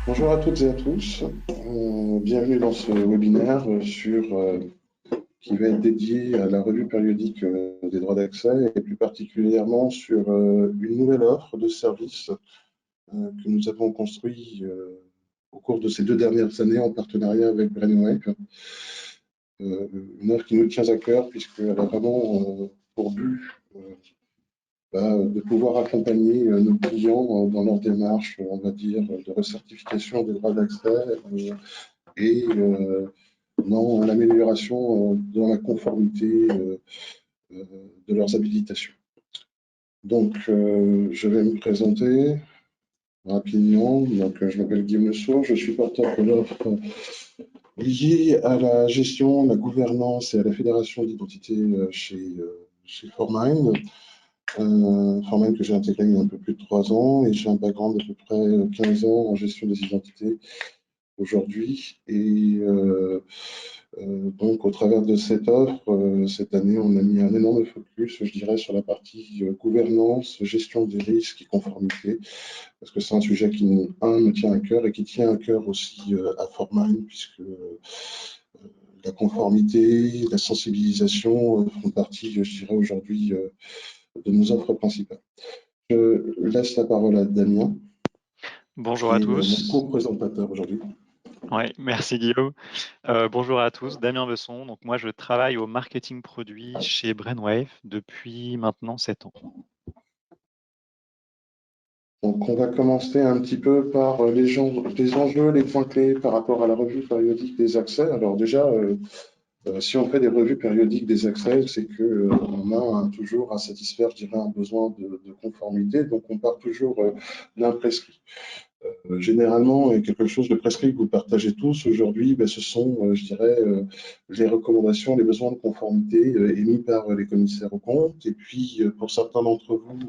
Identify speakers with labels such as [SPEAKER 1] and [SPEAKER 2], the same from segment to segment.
[SPEAKER 1] Bonjour à toutes et à tous. Bienvenue dans ce webinaire qui va être dédié à la revue périodique des droits d'accès et plus particulièrement sur une nouvelle offre de services que nous avons construit au cours de ces 2 dernières années en partenariat avec Brainwave. Une offre qui nous tient à cœur puisqu'elle a vraiment pour but de pouvoir accompagner nos clients dans leur démarche, on va dire, de recertification des droits d'accès et dans l'amélioration dans la conformité de leurs habilitations. Donc, je vais me présenter rapidement. Donc, je m'appelle Guillaume Le Sourd, je suis porteur de l'offre liée à la gestion, la gouvernance et à la fédération d'identité chez Formind. Formind que j'ai intégré il y a un peu plus de 3 ans et j'ai un background d'à peu près 15 ans en gestion des identités aujourd'hui. Et donc, au travers de cette offre, cette année, on a mis un énorme focus, je dirais, sur la partie gouvernance, gestion des risques et conformité, parce que c'est un sujet qui, me tient à cœur et qui tient à cœur aussi à Formind, puisque la conformité, la sensibilisation font partie, je dirais, aujourd'hui de nos offres principales. Je laisse la parole à Damien,
[SPEAKER 2] Bonjour
[SPEAKER 1] qui
[SPEAKER 2] à
[SPEAKER 1] est mon
[SPEAKER 2] tous.
[SPEAKER 1] co-présentateur aujourd'hui.
[SPEAKER 2] Ouais, merci Guillaume. Bonjour à tous, Damien Besson. Donc moi, je travaille au marketing produit chez Brainwave depuis maintenant 7 ans.
[SPEAKER 1] Donc, on va commencer un petit peu par les enjeux, les points clés par rapport à la revue périodique des accès. Alors déjà, si on fait des revues périodiques des accès, c'est que on a toujours à satisfaire, je dirais, un besoin de conformité. Donc, on part toujours d'un prescrit. Généralement, quelque chose de prescrit que vous partagez tous aujourd'hui, ce sont, je dirais, les recommandations, les besoins de conformité émis par les commissaires aux comptes. Et puis, pour certains d'entre vous,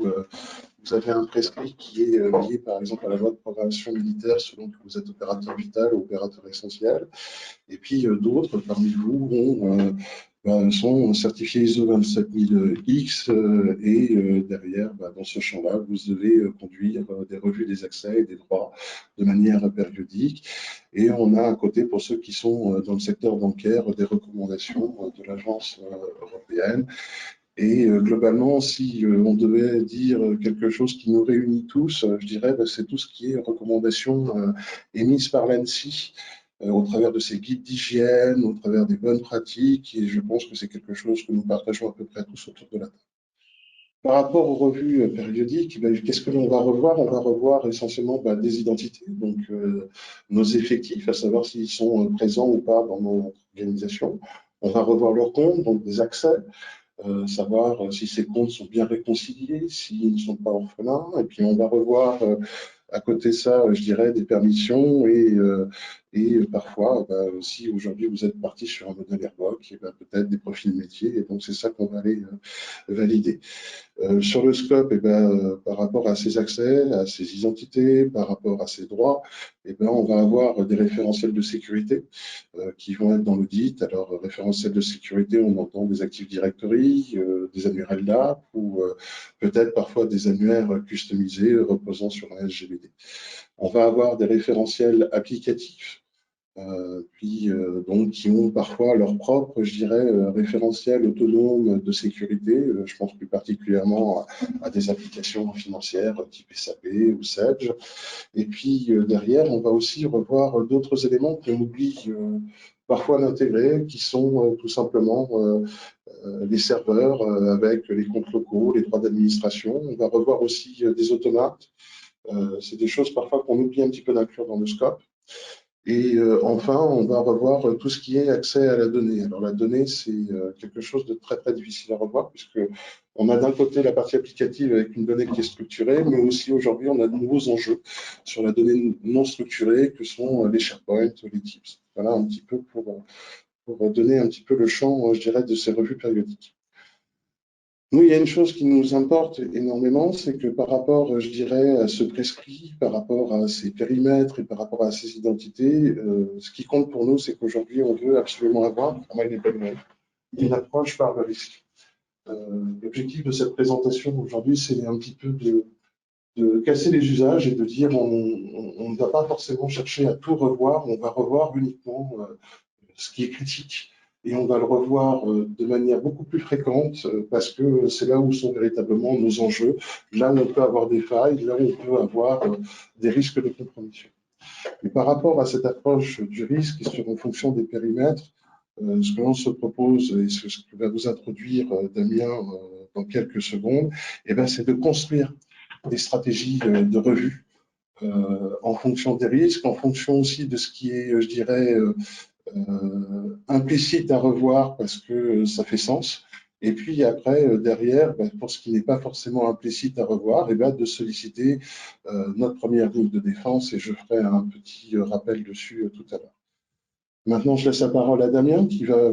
[SPEAKER 1] vous avez un prescrit qui est lié, par exemple, à la loi de programmation militaire, selon que vous êtes opérateur vital ou opérateur essentiel. Et puis, d'autres parmi vous sont certifiés ISO 27000X et derrière, dans ce champ-là, vous devez conduire des revues des accès et des droits de manière périodique. Et on a à côté, pour ceux qui sont dans le secteur bancaire, des recommandations de l'agence européenne. Et globalement, si on devait dire quelque chose qui nous réunit tous, je dirais c'est tout ce qui est recommandations émises par l'ANSSI au travers de ses guides d'hygiène, au travers des bonnes pratiques, et je pense que c'est quelque chose que nous partageons à peu près tous autour de la table. Par rapport aux revues périodiques, qu'est-ce que l'on va revoir? On va revoir essentiellement des identités, donc nos effectifs, à savoir s'ils sont présents ou pas dans notre organisation. On va revoir leurs comptes, donc des accès, savoir si ces comptes sont bien réconciliés, s'ils ne sont pas orphelins. Et puis, on va revoir à côté de ça, je dirais, des permissions et parfois, si aujourd'hui vous êtes parti sur un modèle Airboc, peut-être des profils métiers. Et donc, c'est ça qu'on va aller valider. Sur le scope, par rapport à ces accès, à ces identités, par rapport à ces droits, on va avoir des référentiels de sécurité qui vont être dans l'audit. Alors, référentiel de sécurité, on entend des Active Directory, des annuaires LDAP ou peut-être parfois des annuaires customisés reposant sur un SGBD. On va avoir des référentiels applicatifs donc qui ont parfois leur propre, je dirais, référentiel autonome de sécurité. Je pense plus particulièrement à des applications financières type SAP ou Sage. Et puis derrière, on va aussi revoir d'autres éléments qu'on oublie parfois d'intégrer, qui sont tout simplement les serveurs avec les comptes locaux, les droits d'administration. On va revoir aussi des automates. C'est des choses parfois qu'on oublie un petit peu d'inclure dans le scope. Et enfin, on va revoir tout ce qui est accès à la donnée. Alors la donnée, c'est quelque chose de très très difficile à revoir puisque on a d'un côté la partie applicative avec une donnée qui est structurée, mais aussi aujourd'hui on a de nouveaux enjeux sur la donnée non structurée que sont les SharePoint, les Tips. Voilà un petit peu pour donner un petit peu le champ, je dirais, de ces revues périodiques. Nous, il y a une chose qui nous importe énormément, c'est que par rapport, je dirais, à ce prescrit, par rapport à ces périmètres et par rapport à ces identités, ce qui compte pour nous, c'est qu'aujourd'hui, on veut absolument avoir, pour moi, une approche par le risque. L'objectif de cette présentation aujourd'hui, c'est un petit peu de casser les usages et de dire on ne va pas forcément chercher à tout revoir, on va revoir uniquement ce qui est critique et on va le revoir de manière beaucoup plus fréquente parce que c'est là où sont véritablement nos enjeux, là où on peut avoir des failles, là où on peut avoir des risques de compromission. Et par rapport à cette approche du risque et en fonction des périmètres, ce que l'on se propose et ce que va vous introduire Damien dans quelques secondes, eh ben, c'est de construire des stratégies de revue en fonction des risques, en fonction aussi de ce qui est, je dirais, implicite à revoir parce que ça fait sens. Et puis après, derrière, pour ce qui n'est pas forcément implicite à revoir, et de solliciter notre première ligne de défense, et je ferai un petit rappel dessus tout à l'heure. Maintenant, je laisse la parole à Damien qui va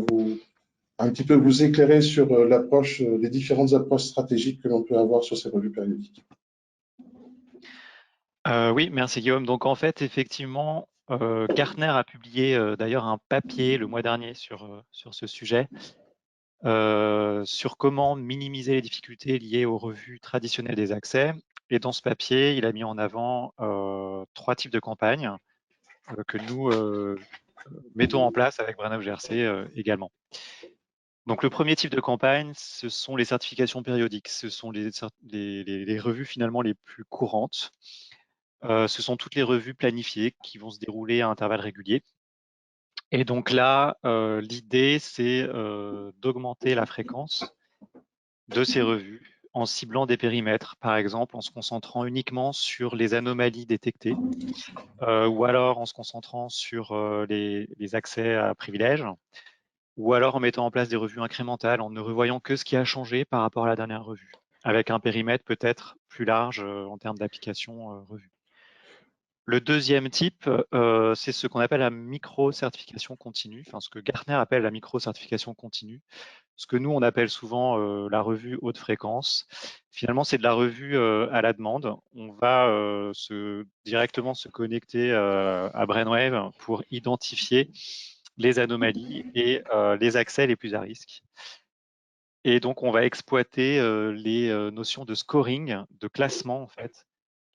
[SPEAKER 1] un petit peu vous éclairer sur l'approche, les différentes approches stratégiques que l'on peut avoir sur ces revues périodiques.
[SPEAKER 2] Oui, merci Guillaume. Donc en fait, effectivement, Gartner a publié d'ailleurs un papier le mois dernier sur ce sujet, sur comment minimiser les difficultés liées aux revues traditionnelles des accès. Et dans ce papier, il a mis en avant 3 types de campagnes que nous mettons en place avec Brainwave GRC également. Donc le premier type de campagne, ce sont les certifications périodiques. Ce sont les revues finalement les plus courantes. Ce sont toutes les revues planifiées qui vont se dérouler à intervalles réguliers. Et donc là, l'idée, c'est d'augmenter la fréquence de ces revues en ciblant des périmètres, par exemple en se concentrant uniquement sur les anomalies détectées, ou alors en se concentrant sur les accès à privilèges, ou alors en mettant en place des revues incrémentales, en ne revoyant que ce qui a changé par rapport à la dernière revue, avec un périmètre peut-être plus large en termes d'application revue. Le deuxième type, c'est ce qu'on appelle la micro-certification continue, enfin ce que Gartner appelle la micro-certification continue, ce que nous on appelle souvent la revue haute fréquence. Finalement, c'est de la revue à la demande. On va directement se connecter à Brainwave pour identifier les anomalies et les accès les plus à risque. Et donc, on va exploiter les notions de scoring, de classement en fait,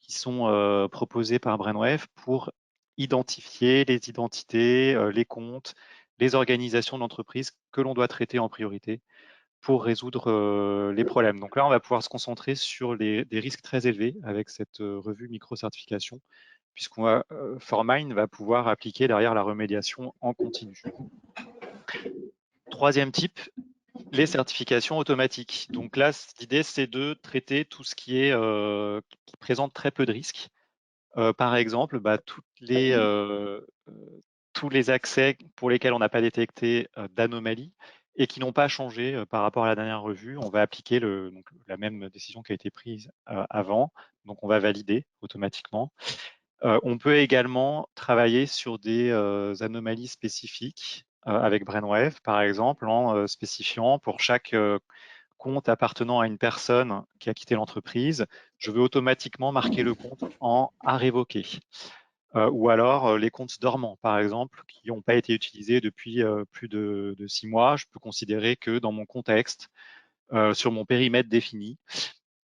[SPEAKER 2] qui sont proposées par Brainwave pour identifier les identités, les comptes, les organisations d'entreprise que l'on doit traiter en priorité pour résoudre les problèmes. Donc là, on va pouvoir se concentrer sur des risques très élevés avec cette revue micro-certification, puisqu'on va, Formine va pouvoir appliquer derrière la remédiation en continu. Troisième type, les certifications automatiques. Donc là, l'idée, c'est de traiter tout ce qui présente très peu de risques. Par exemple, tous les accès pour lesquels on n'a pas détecté d'anomalies et qui n'ont pas changé par rapport à la dernière revue, on va appliquer la même décision qui a été prise avant. Donc, on va valider automatiquement. On peut également travailler sur des anomalies spécifiques avec Brainwave, par exemple, en spécifiant pour chaque compte appartenant à une personne qui a quitté l'entreprise, je veux automatiquement marquer le compte en à révoquer. Ou alors les comptes dormants, par exemple, qui n'ont pas été utilisés depuis plus de 6 mois. Je peux considérer que dans mon contexte, sur mon périmètre défini,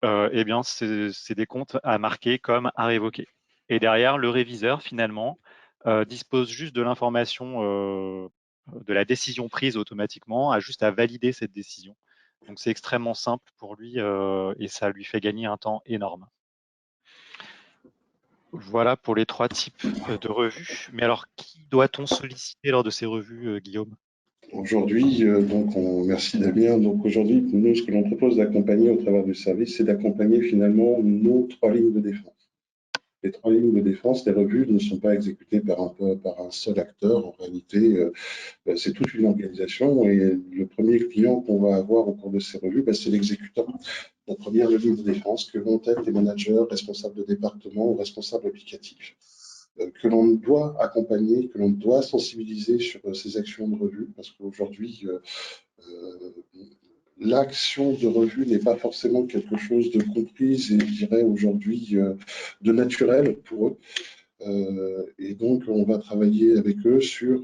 [SPEAKER 2] eh bien, c'est des comptes à marquer comme à révoquer. Et derrière, le réviseur, finalement, dispose juste de l'information de la décision prise automatiquement, a juste à valider cette décision. Donc, c'est extrêmement simple pour lui et ça lui fait gagner un temps énorme. Voilà pour les 3 types de revues. Mais alors, qui doit-on solliciter lors de ces revues, Guillaume?
[SPEAKER 1] Aujourd'hui, merci Damien. Donc aujourd'hui, nous, ce que l'on propose d'accompagner au travers du service, c'est d'accompagner finalement nos 3 lignes de défense. Les 3 lignes de défense, les revues ne sont pas exécutées par un seul acteur. En réalité, c'est toute une organisation et le premier client qu'on va avoir au cours de ces revues, c'est l'exécutant. La première ligne de défense que vont être les managers, responsables de département ou responsables applicatifs, que l'on doit accompagner, que l'on doit sensibiliser sur ces actions de revue, parce qu'aujourd'hui, l'action de revue n'est pas forcément quelque chose de comprise et je dirais aujourd'hui de naturel pour eux. Et donc, on va travailler avec eux sur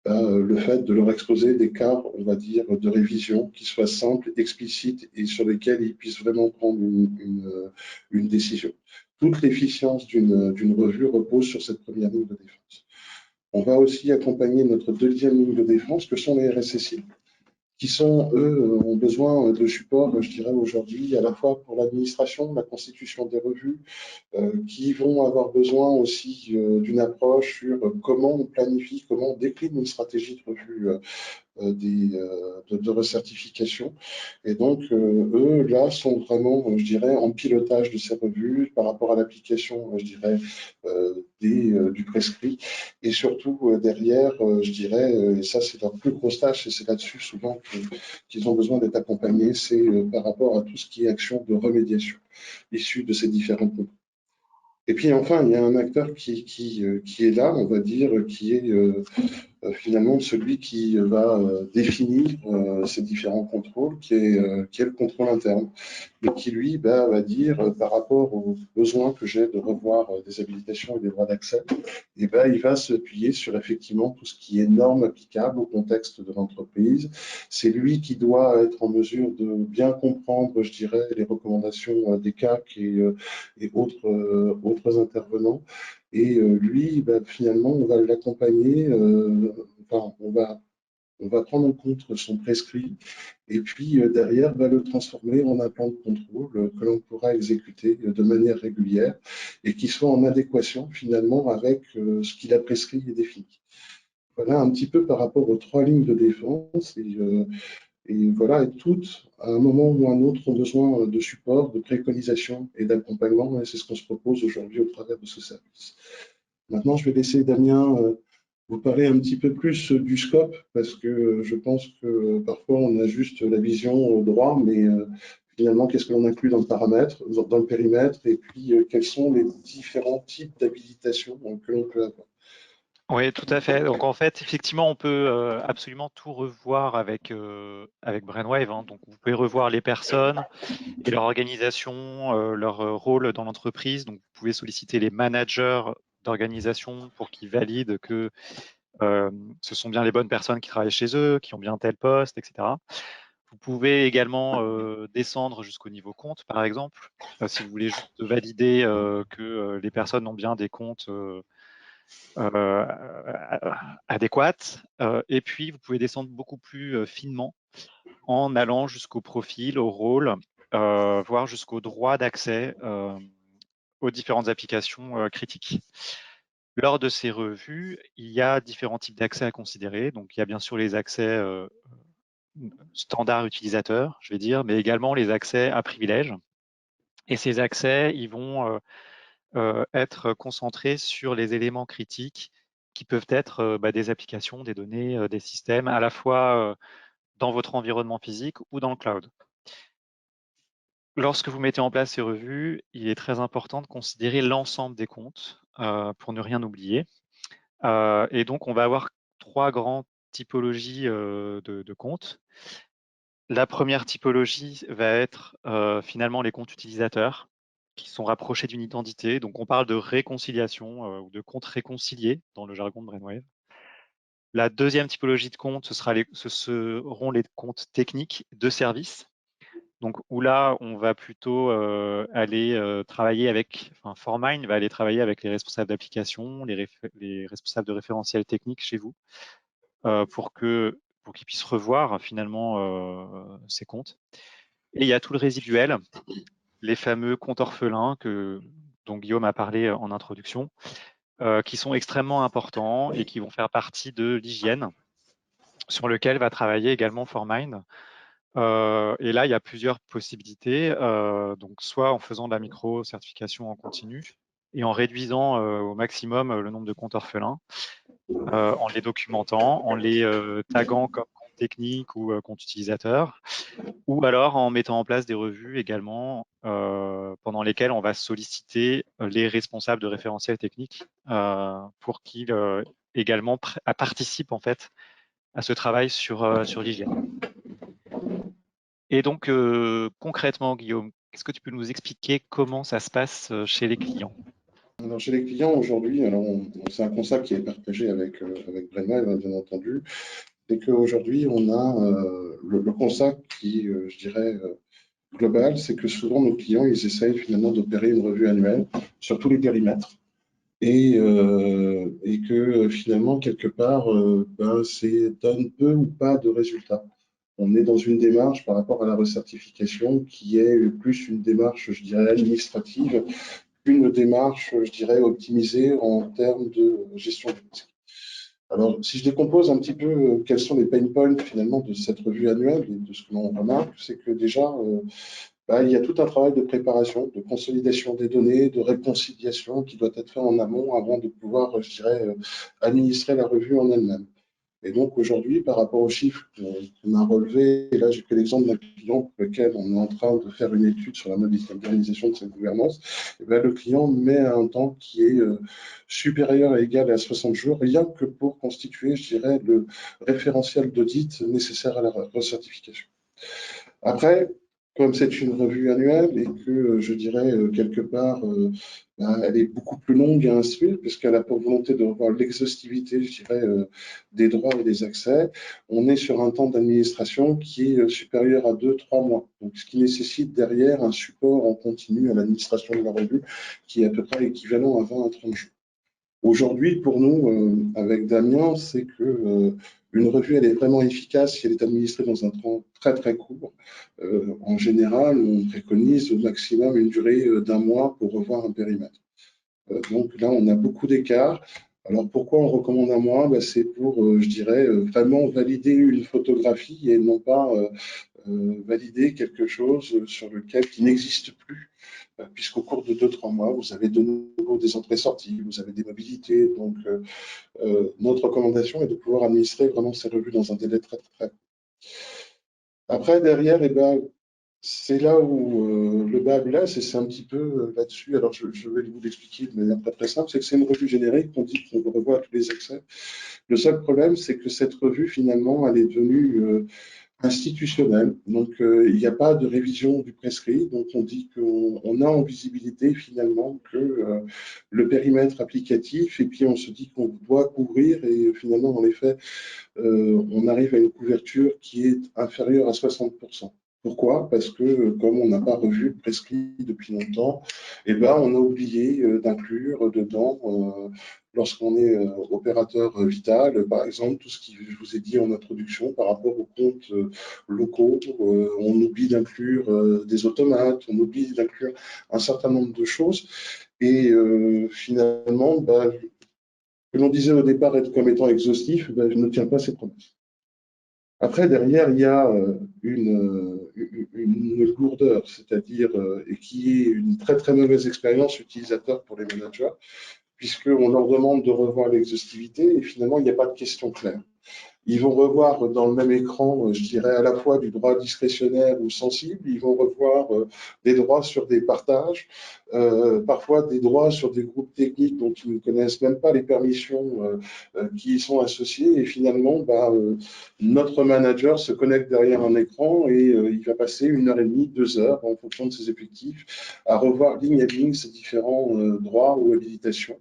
[SPEAKER 1] le fait de leur exposer des cas, on va dire, de révision qui soient simples, explicites et sur lesquels ils puissent vraiment prendre une décision. Toute l'efficience d'une revue repose sur cette première ligne de défense. On va aussi accompagner notre deuxième ligne de défense, que sont les RSSI, qui sont, eux, ont besoin de support, je dirais, aujourd'hui, à la fois pour l'administration, la constitution des revues, qui vont avoir besoin aussi d'une approche sur comment on planifie, comment on décline une stratégie de revue de recertification. Et donc, eux, là, sont vraiment, je dirais, en pilotage de ces revues par rapport à l'application, je dirais, du prescrit. Et surtout, derrière, je dirais, et ça, c'est leur plus grosse tâche, et c'est là-dessus souvent qu'ils ont besoin d'être accompagnés, c'est par rapport à tout ce qui est action de remédiation issue de ces différents groupes. Et puis enfin, il y a un acteur qui est là, on va dire, qui est finalement celui qui va définir ces différents contrôles, qui est le contrôle interne, mais qui lui va dire par rapport aux besoins que j'ai de revoir des habilitations et des droits d'accès, et il va s'appuyer sur effectivement tout ce qui est normes applicables au contexte de l'entreprise. C'est lui qui doit être en mesure de bien comprendre, je dirais, les recommandations des CAC et autres intervenants. Et lui, finalement, on va l'accompagner, enfin, on va prendre en compte son prescrit et puis derrière, va le transformer en un plan de contrôle que l'on pourra exécuter de manière régulière et qui soit en adéquation finalement avec ce qu'il a prescrit et défini. Voilà un petit peu par rapport aux trois lignes de défense et voilà, et toutes, à un moment ou à un autre, ont besoin de support, de préconisation et d'accompagnement et c'est ce qu'on se propose aujourd'hui au travers de ce service. Maintenant, je vais laisser Damien vous parler un petit peu plus du scope, parce que je pense que parfois on a juste la vision au droit, mais finalement, qu'est-ce que l'on inclut dans le paramètre, dans le périmètre, et puis quels sont les différents types d'habilitation que l'on peut avoir.
[SPEAKER 2] Oui, tout à fait. Donc en fait, effectivement, on peut absolument tout revoir avec Brainwave, hein. Donc vous pouvez revoir les personnes et leur organisation, leur rôle dans l'entreprise. Donc vous pouvez solliciter les managers d'organisation pour qu'ils valident que ce sont bien les bonnes personnes qui travaillent chez eux, qui ont bien tel poste, etc. Vous pouvez également descendre jusqu'au niveau compte, par exemple, si vous voulez juste valider que les personnes ont bien des comptes adéquates. Et puis, vous pouvez descendre beaucoup plus finement en allant jusqu'au profil, au rôle, voire jusqu'au droit d'accès aux différentes applications critiques. Lors de ces revues, il y a différents types d'accès à considérer. Donc, il y a bien sûr les accès standards utilisateurs, je vais dire, mais également les accès à privilèges. Et ces accès, ils vont être concentrés sur les éléments critiques qui peuvent être des applications, des données, des systèmes, à la fois dans votre environnement physique ou dans le cloud. Lorsque vous mettez en place ces revues, il est très important de considérer l'ensemble des comptes pour ne rien oublier. Et donc, on va avoir trois grandes typologies de comptes. La première typologie va être finalement les comptes utilisateurs qui sont rapprochés d'une identité. Donc, on parle de réconciliation ou de comptes réconciliés dans le jargon de Brainwave. La deuxième typologie de comptes, ce seront les comptes techniques de service. Donc, où là, on va plutôt aller travailler avec, enfin, Formine va aller travailler avec les responsables d'application, les responsables de référentiels techniques chez vous, pour qu'ils puissent revoir finalement ces comptes. Et il y a tout le résiduel, les fameux comptes orphelins dont Guillaume a parlé en introduction, qui sont extrêmement importants et qui vont faire partie de l'hygiène, sur lequel va travailler également Formine. Et là, il y a plusieurs possibilités. Donc, soit en faisant de la micro-certification en continu et en réduisant au maximum le nombre de comptes orphelins, en les documentant, en les taguant comme compte technique ou compte utilisateur, ou alors en mettant en place des revues également pendant lesquelles on va solliciter les responsables de référentiels techniques pour qu'ils également participent en fait à ce travail sur l'hygiène. Et donc concrètement, Guillaume, est-ce que tu peux nous expliquer comment ça se passe chez les clients?
[SPEAKER 1] Alors, chez les clients aujourd'hui, alors c'est un constat qui est partagé avec Brainwave, bien entendu, c'est qu'aujourd'hui, on a le constat qui, je dirais, global, c'est que souvent nos clients, ils essayent finalement d'opérer une revue annuelle sur tous les périmètres. Et que finalement, quelque part, ben, donne peu ou pas de résultats. On est dans une démarche par rapport à la recertification qui est plus une démarche, je dirais, administrative qu'une démarche, je dirais, optimisée en termes de gestion du risque. Alors, si je décompose un petit peu quels sont les pain points finalement de cette revue annuelle et de ce que l'on remarque, c'est que déjà, bah, il y a tout un travail de préparation, de consolidation des données, de réconciliation qui doit être fait en amont avant de pouvoir, je dirais, administrer la revue en elle-même. Et donc aujourd'hui, par rapport aux chiffres qu'on a relevés, et là j'ai que l'exemple d'un client pour lequel on est en train de faire une étude sur la modernisation de cette gouvernance, et bien, le client met un temps qui est supérieur et égal à 60 jours, rien que pour constituer, je dirais, le référentiel d'audit nécessaire à la recertification. Après, comme c'est une revue annuelle et que je dirais quelque part, ben, elle est beaucoup plus longue à instruire puisqu'elle a pour volonté de revoir l'exhaustivité, je dirais, des droits et des accès, on est sur un temps d'administration qui est supérieur à 2, 3 mois. Donc, ce qui nécessite derrière un support en continu à l'administration de la revue qui est à peu près équivalent à 20 à 30 jours. Aujourd'hui, pour nous, avec Damien, c'est que une revue, elle est vraiment efficace si elle est administrée dans un temps très très court. En général, on préconise au maximum une durée d'un mois pour revoir un périmètre. Donc là, on a beaucoup d'écarts. Alors pourquoi on recommande un mois? Ben, c'est pour, je dirais, vraiment valider une photographie et non pas valider quelque chose sur lequel qui n'existe plus, puisqu'au cours de 2, 3 mois, vous avez de nouveau des entrées-sorties, vous avez des mobilités. Donc, notre recommandation est de pouvoir administrer vraiment ces revues dans un délai très, très court. Après, derrière, eh ben, c'est là où le bas blesse et c'est un petit peu là-dessus. Alors, je vais vous l'expliquer de manière très, très simple. C'est que c'est une revue générique qu'on dit qu'on revoit tous les accès. Le seul problème, c'est que cette revue, finalement, elle est devenue institutionnelle. Donc, il n'y a pas de révision du prescrit. Donc, on dit qu'on a en visibilité finalement que le périmètre applicatif et puis on se dit qu'on doit couvrir et finalement, dans les faits, on arrive à une couverture qui est inférieure à 60%. Pourquoi? Parce que comme on n'a pas revu le prescrit depuis longtemps, eh ben, on a oublié d'inclure dedans, lorsqu'on est opérateur vital, par exemple, tout ce que je vous ai dit en introduction par rapport aux comptes locaux, on oublie d'inclure des automates, on oublie d'inclure un certain nombre de choses. Et finalement, bah, que l'on disait au départ être comme étant exhaustif, bah, je ne tiens pas ces promesses. Après, derrière, il y a une lourdeur, c'est-à-dire et qui est une très très mauvaise expérience utilisateur pour les managers, puisqu'on leur demande de revoir l'exhaustivité et finalement, il n'y a pas de question claire. Ils vont revoir dans le même écran, je dirais, à la fois du droit discrétionnaire ou sensible. Ils vont revoir des droits sur des partages, parfois des droits sur des groupes techniques dont ils ne connaissent même pas les permissions qui y sont associées. Et finalement, bah, notre manager se connecte derrière un écran et il va passer 1 heure et demie, 2 heures, en fonction de ses effectifs, à revoir ligne à ligne ces différents droits ou habilitations.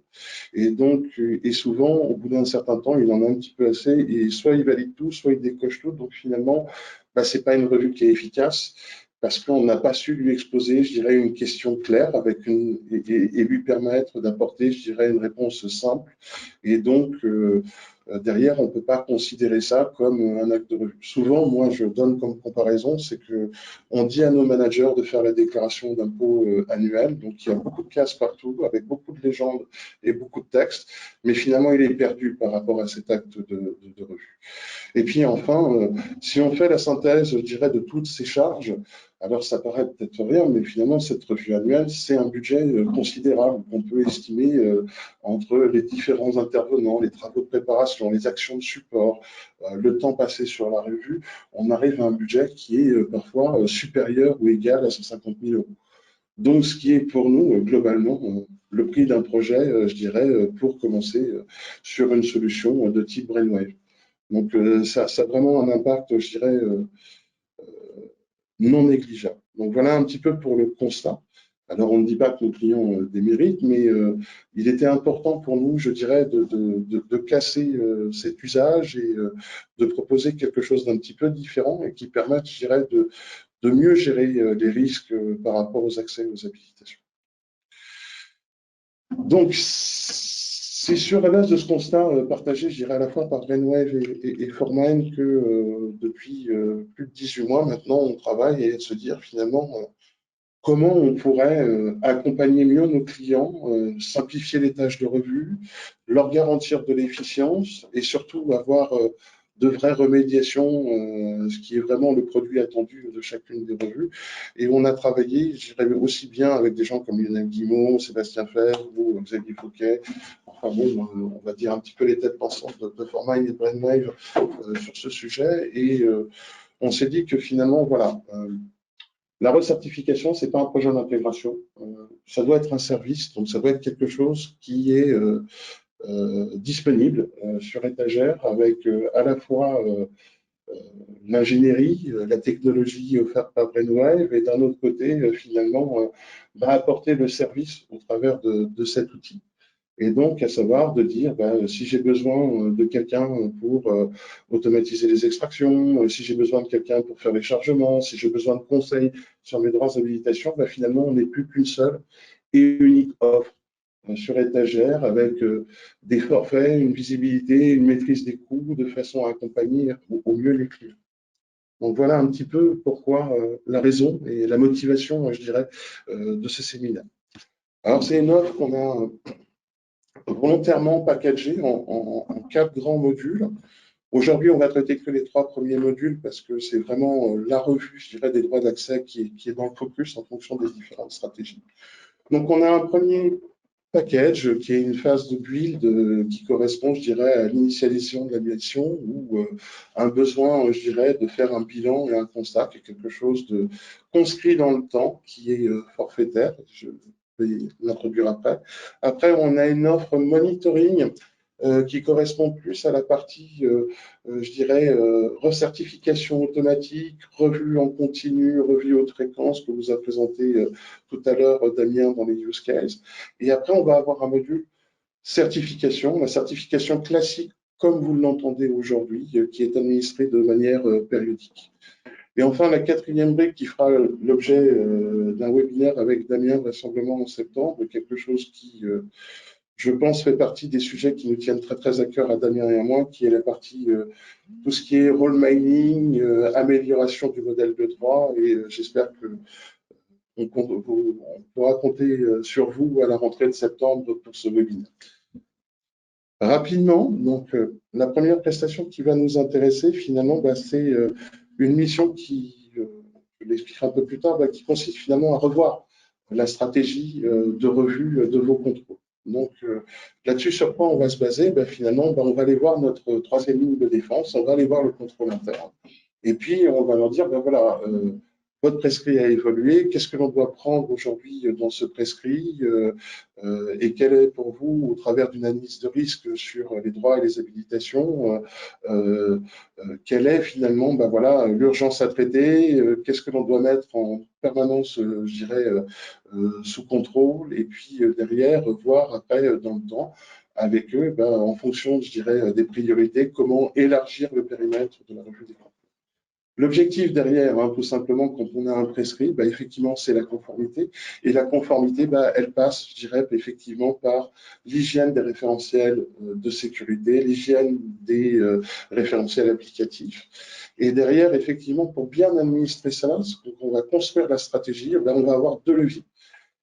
[SPEAKER 1] Et donc, et souvent, au bout d'un certain temps, il en a un petit peu assez et soit il valide tout, soit il décoche tout. Donc finalement, bah, ce n'est pas une revue qui est efficace parce qu'on n'a pas su lui exposer, je dirais, une question claire avec et lui permettre d'apporter, je dirais, une réponse simple. Et donc, derrière, on ne peut pas considérer ça comme un acte de revue. Souvent, moi, je donne comme comparaison, c'est que on dit à nos managers de faire la déclaration d'impôt annuelle. Donc, il y a beaucoup de cases partout, avec beaucoup de légendes et beaucoup de textes, mais finalement, il est perdu par rapport à cet acte de revue. Et puis enfin, si on fait la synthèse, je dirais, de toutes ces charges, alors ça paraît peut-être rien, mais finalement, cette revue annuelle, c'est un budget considérable qu'on peut estimer entre les différents intervenants, les travaux de préparation, les actions de support, le temps passé sur la revue, on arrive à un budget qui est parfois supérieur ou égal à 150 000 euros. Donc, ce qui est pour nous, globalement, le prix d'un projet, je dirais, pour commencer sur une solution de type Brainwave. Donc, ça a vraiment un impact, je dirais, non négligeable. Donc, voilà un petit peu pour le constat. Alors, on ne dit pas que nos clients déméritent, mais il était important pour nous, je dirais, de casser cet usage et de proposer quelque chose d'un petit peu différent et qui permette, je dirais, de mieux gérer les risques par rapport aux accès et aux habilitations. Donc, c'est sur la base de ce constat partagé, je dirais, à la fois par Brainwave et Formine que depuis plus de 18 mois maintenant, on travaille et de se dire finalement comment on pourrait accompagner mieux nos clients, simplifier les tâches de revue, leur garantir de l'efficience et surtout avoir de vraies remédiations, ce qui est vraiment le produit attendu de chacune des revues. Et on a travaillé, je dirais, aussi bien avec des gens comme Lionel Guimont, Sébastien Fèvre ou Xavier Fouquet, enfin bon, on va dire un petit peu les têtes pensantes de Formine et de Brainwave sur ce sujet. Et on s'est dit que finalement, voilà, la recertification, ce n'est pas un projet d'intégration, ça doit être un service, donc ça doit être quelque chose qui est disponible sur étagère avec à la fois l'ingénierie, la technologie offerte par Brainwave et d'un autre côté, finalement, apporter le service au travers de cet outil. Et donc, à savoir de dire, si j'ai besoin de quelqu'un pour automatiser les extractions, si j'ai besoin de quelqu'un pour faire les chargements, si j'ai besoin de conseils sur mes droits d'habilitation, finalement, on n'est plus qu'une seule et unique offre sur étagère avec des forfaits, une visibilité, une maîtrise des coûts de façon à accompagner au mieux les clients. Donc voilà un petit peu pourquoi la raison et la motivation, je dirais, de ce séminaire. Alors, c'est une offre qu'on a volontairement packagé en 4 grands modules. Aujourd'hui, on va traiter que les 3 premiers modules parce que c'est vraiment la revue, je dirais, des droits d'accès qui est dans le focus en fonction des différentes stratégies. Donc, on a un premier package qui est une phase de build qui correspond, je dirais, à l'initialisation de la mission ou un besoin, je dirais, de faire un bilan et un constat, qui est quelque chose de conscrit dans le temps, qui est forfaitaire. Je vais l'introduire après. Après, on a une offre monitoring qui correspond plus à la partie, je dirais, recertification automatique, revue en continu, revue haute fréquence que vous a présenté tout à l'heure Damien dans les use cases. Et après, on va avoir un module certification, la certification classique comme vous l'entendez aujourd'hui, qui est administrée de manière périodique. Et enfin, la 4e brique qui fera l'objet d'un webinaire avec Damien vraisemblablement en septembre, quelque chose qui je pense, fait partie des sujets qui nous tiennent très, très à cœur à Damien et à moi, qui est la partie, tout ce qui est role mining, amélioration du modèle de droit, et j'espère qu'on pourra compter sur vous à la rentrée de septembre pour ce webinaire. Rapidement, donc, la première prestation qui va nous intéresser, finalement, c'est une mission qui, je l'expliquerai un peu plus tard, qui consiste finalement à revoir la stratégie de revue de vos contrôles. Donc, là-dessus, sur quoi on va se baser? Finalement, on va aller voir notre 3e ligne de défense, on va aller voir le contrôle interne. Et puis, on va leur dire, voilà, votre prescrit a évolué, qu'est-ce que l'on doit prendre aujourd'hui dans ce prescrit et quel est pour vous, au travers d'une analyse de risque sur les droits et les habilitations, quelle est finalement voilà, l'urgence à traiter, qu'est-ce que l'on doit mettre en permanence, je dirais, sous contrôle, et puis derrière, voir après dans le temps avec eux, en fonction, je dirais, des priorités, comment élargir le périmètre de la revue des comptes. L'objectif derrière, tout simplement, quand on a un prescrit, effectivement, c'est la conformité. Et la conformité, elle passe, je dirais, effectivement, par l'hygiène des référentiels de sécurité, l'hygiène des référentiels applicatifs. Et derrière, effectivement, pour bien administrer ça, donc on va construire la stratégie, on va avoir 2 leviers.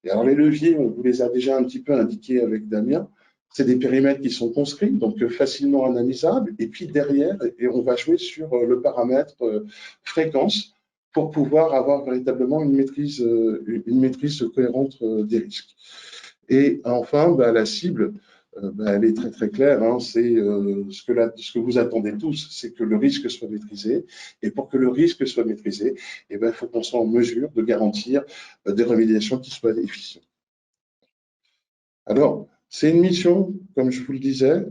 [SPEAKER 1] Et alors, les leviers, on vous les a déjà un petit peu indiqués avec Damien. C'est des périmètres qui sont conscrits, donc facilement analysables. Et puis derrière, et on va jouer sur le paramètre fréquence pour pouvoir avoir véritablement une maîtrise cohérente des risques. Et enfin, la cible, elle est très très claire. C'est ce que vous attendez tous, c'est que le risque soit maîtrisé. Et pour que le risque soit maîtrisé, il faut qu'on soit en mesure de garantir des remédiations qui soient efficientes. Alors, c'est une mission, comme je vous le disais,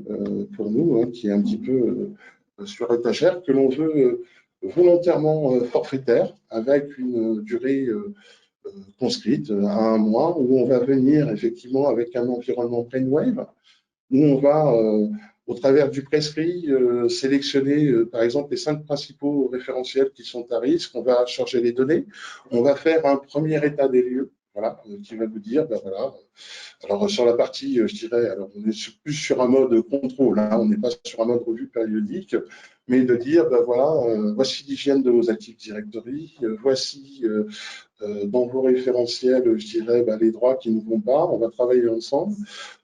[SPEAKER 1] pour nous, qui est un petit peu sur étagère, que l'on veut volontairement forfaitaire, avec une durée conscrite à un mois, où on va venir effectivement avec un environnement Brainwave, où on va, au travers du prescrit, sélectionner, par exemple, les 5 principaux référentiels qui sont à risque. On va charger les données. On va faire un premier état des lieux, voilà, qui va vous dire, ben voilà. Alors, sur la partie, je dirais, alors on est plus sur un mode contrôle, hein, on n'est pas sur un mode revue périodique, mais de dire, ben voilà, voici l'hygiène de vos Active Directory, voici dans vos référentiels, je dirais, bah, les droits qui ne vont pas, on va travailler ensemble.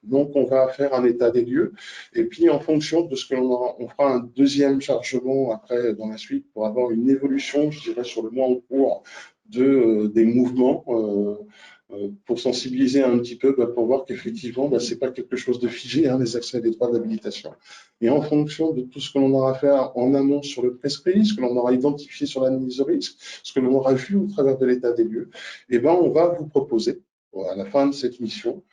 [SPEAKER 1] Donc, on va faire un état des lieux. Et puis, en fonction de ce que l'on aura, on fera un deuxième chargement après dans la suite pour avoir une évolution, je dirais, sur le mois en cours des mouvements. Pour sensibiliser un petit peu, bah, pour voir qu'effectivement, bah, ce n'est pas quelque chose de figé, hein, les accès à des droits d'habilitation. Et en fonction de tout ce que l'on aura fait en amont sur le prescrit, ce que l'on aura identifié sur l'analyse de risque, ce que l'on aura vu au travers de l'état des lieux, eh ben, on va vous proposer, à la fin de cette mission,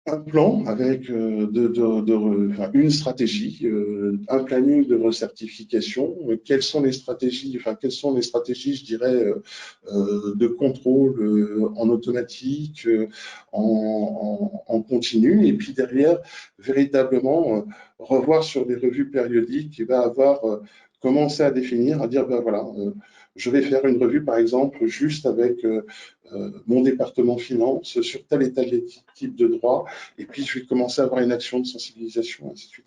[SPEAKER 1] un plan avec enfin, une stratégie, un planning de recertification. Quelles sont les stratégies, enfin, quelles sont les stratégies, je dirais, de contrôle en automatique, en continu, et puis derrière, véritablement revoir sur des revues périodiques et va avoir commencé à définir, à dire, ben voilà, je vais faire une revue, par exemple, juste avec mon département finance sur tel et tel type de droit, et puis je vais commencer à avoir une action de sensibilisation, ainsi de suite.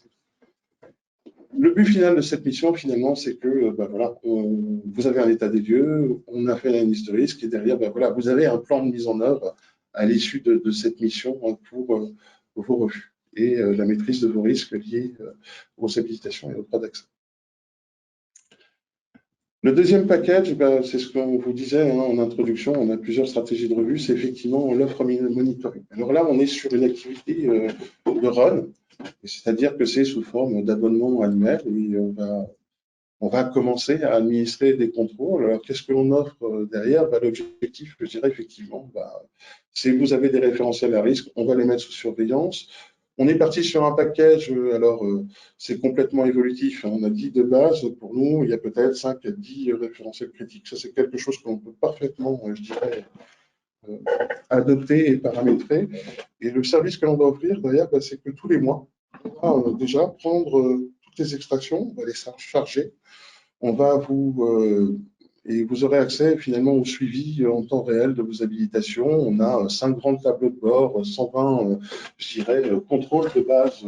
[SPEAKER 1] Le but final de cette mission, finalement, c'est que ben voilà, vous avez un état des lieux, on a fait l'analyse de risque, et derrière, ben voilà, vous avez un plan de mise en œuvre à l'issue de cette mission pour vos revues et la maîtrise de vos risques liés aux habilitations et aux droits d'accès. Le deuxième package, ben, c'est ce qu'on vous disait hein, en introduction, on a plusieurs stratégies de revue, c'est effectivement l'offre monitoring. Alors là, on est sur une activité de run, c'est-à-dire que c'est sous forme d'abonnement annuel et on va commencer à administrer des contrôles. Alors, qu'est-ce que l'on offre derrière? Ben, l'objectif, je dirais effectivement, ben, c'est que vous avez des référentiels à risque, on va les mettre sous surveillance. On est parti sur un package, alors c'est complètement évolutif. On a dit de base, pour nous, il y a peut-être 5 à 10 référentiels critiques. Ça, c'est quelque chose qu'on peut parfaitement, je dirais, euh, adopter et paramétrer. Et le service que l'on va offrir derrière, ben, c'est que tous les mois, on va déjà prendre toutes les extractions, on va les charger, on va et vous aurez accès finalement au suivi en temps réel de vos habilitations. On a 5 grands tableaux de bord, 120, je dirais, contrôles de base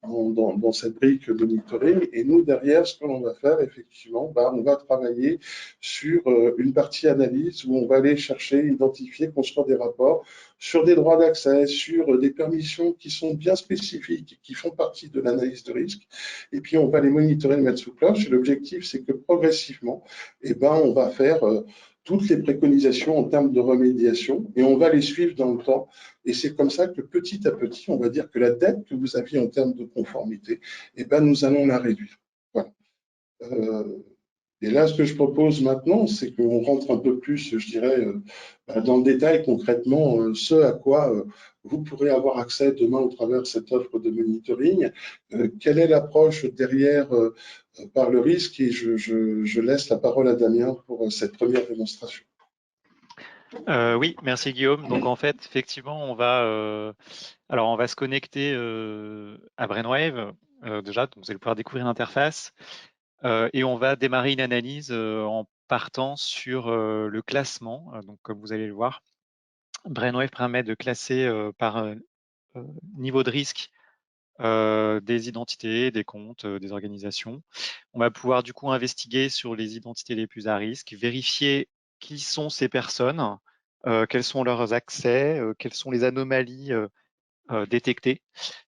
[SPEAKER 1] dans cette brique monitoring. Et nous, derrière, ce que l'on va faire, effectivement, bah, on va travailler sur une partie analyse où on va aller chercher, identifier, construire des rapports sur des droits d'accès, sur des permissions qui sont bien spécifiques, qui font partie de l'analyse de risque. Et puis, on va les monitorer, les mettre sous cloche. Et l'objectif, c'est que progressivement, eh ben, on va faire toutes les préconisations en termes de remédiation et on va les suivre dans le temps. Et c'est comme ça que petit à petit, on va dire que la dette que vous aviez en termes de conformité, eh ben, nous allons la réduire. Voilà. Et là, ce que je propose maintenant, c'est qu'on rentre un peu plus, je dirais, dans le détail concrètement, ce à quoi vous pourrez avoir accès demain au travers de cette offre de monitoring. Quelle est l'approche derrière par le risque? Et je laisse la parole à Damien pour cette première démonstration.
[SPEAKER 2] Oui, merci Guillaume. Donc en fait, effectivement, alors on va se connecter à Brainwave déjà, donc vous allez pouvoir découvrir l'interface et on va démarrer une analyse en partant sur le classement. Donc comme vous allez le voir, Brainwave permet de classer par niveau de risque des identités, des comptes, des organisations. On va pouvoir du coup investiguer sur les identités les plus à risque, vérifier qui sont ces personnes, quels sont leurs accès, quelles sont les anomalies détectées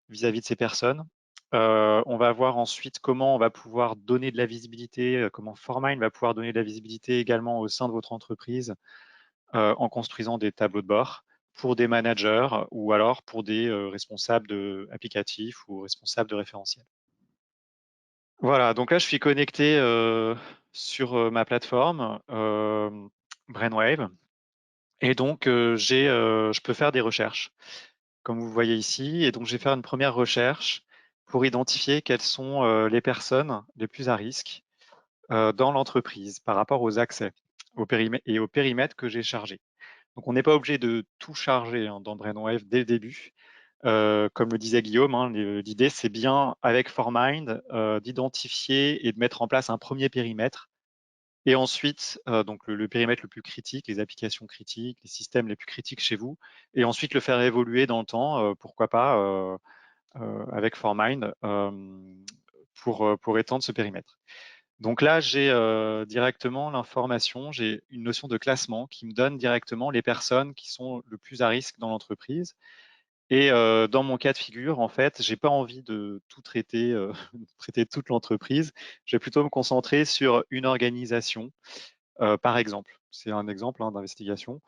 [SPEAKER 2] vis-à-vis de ces personnes. On va voir ensuite comment on va pouvoir donner de la visibilité, comment Formine va pouvoir donner de la visibilité également au sein de votre entreprise en construisant des tableaux de bord pour des managers ou alors pour des responsables applicatifs ou responsables de référentiels. Voilà, donc là je suis connecté sur ma plateforme Brainwave et donc je peux faire des recherches comme vous voyez ici et donc je vais faire une première recherche pour identifier quelles sont les personnes les plus à risque dans l'entreprise par rapport aux accès et au périmètre que j'ai chargé. Donc, on n'est pas obligé de tout charger dans Brainwave dès le début. Comme le disait Guillaume, l'idée, c'est bien, avec ForMind, d'identifier et de mettre en place un premier périmètre. Et ensuite, donc le périmètre le plus critique, les applications critiques, les systèmes les plus critiques chez vous, et ensuite le faire évoluer dans le temps, pourquoi pas, avec ForMind, pour étendre ce périmètre. Donc là, j'ai directement l'information, j'ai une notion de classement qui me donne directement les personnes qui sont le plus à risque dans l'entreprise. Et dans mon cas de figure, en fait, j'ai pas envie de tout traiter, traiter toute l'entreprise. Je vais plutôt me concentrer sur une organisation, par exemple. C'est un exemple d'investigation.